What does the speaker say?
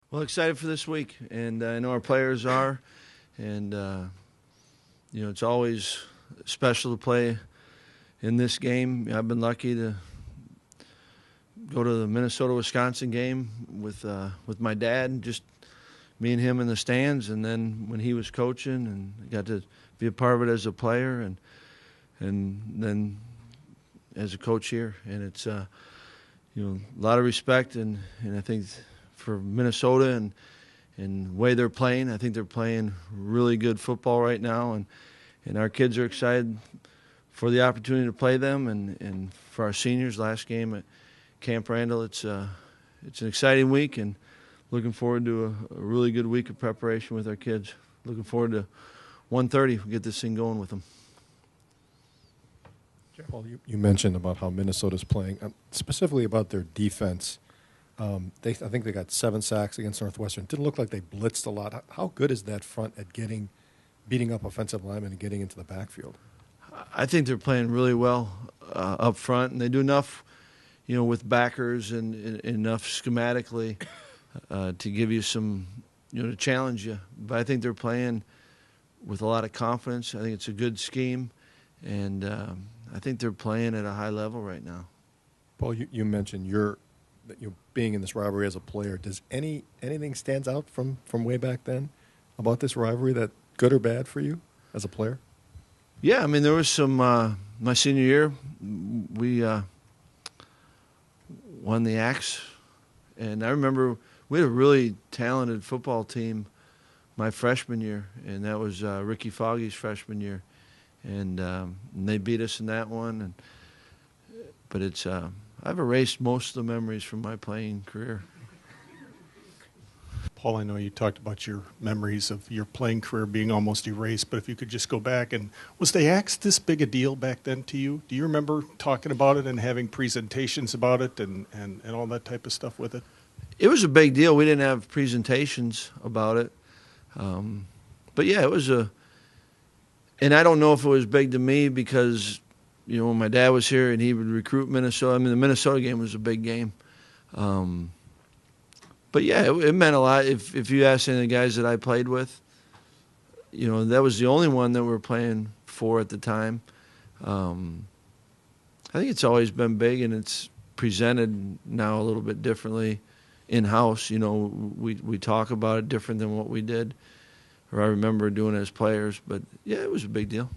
Well, excited for this week, and I know our players are, and it's always special to play in this game. I've been lucky to go to the Minnesota-Wisconsin game with my dad, just me and him in the stands, and then when he was coaching, and got to be a part of it as a player, and then as a coach here, and it's a lot of respect, and I think for Minnesota and the way they're playing, I think they're playing really good football right now, and our kids are excited for the opportunity to play them, and for our seniors last game at Camp Randall. It's an exciting week, and looking forward to a really good week of preparation with our kids. Looking forward to 1:30. We'll get this thing going with them. Paul, you mentioned about how Minnesota's playing, specifically about their defense. I think they got 7 sacks against Northwestern. Didn't look like they blitzed a lot. How good is that front at beating up offensive linemen and getting into the backfield? I think they're playing really well up front, and they do enough, with backers and enough schematically to give you some, to challenge you. But I think they're playing with a lot of confidence. I think it's a good scheme, and I think they're playing at a high level right now. Paul, you mentioned that you being in this rivalry as a player. Does anything stands out from way back then about this rivalry, that good or bad for you as a player? Yeah, I mean, there was some my senior year, we won the Axe, and I remember we had a really talented football team my freshman year, and that was Ricky Foggy's freshman year, and they beat us in that one. But it's I've erased most of the memories from my playing career. Paul, I know you talked about your memories of your playing career being almost erased, but if you could just go back, and was the Axe this big a deal back then to you? Do you remember talking about it and having presentations about it and all that type of stuff with it? It was a big deal. We didn't have presentations about it. But, yeah, it was and I don't know if it was big to me because, when my dad was here and he would recruit Minnesota. I mean, the Minnesota game was a big game. But, yeah, it meant a lot. If you ask any of the guys that I played with, that was the only one that we were playing for at the time. I think it's always been big, and it's presented now a little bit differently in-house. We talk about it different than what we did, or I remember doing it as players. But, yeah, it was a big deal.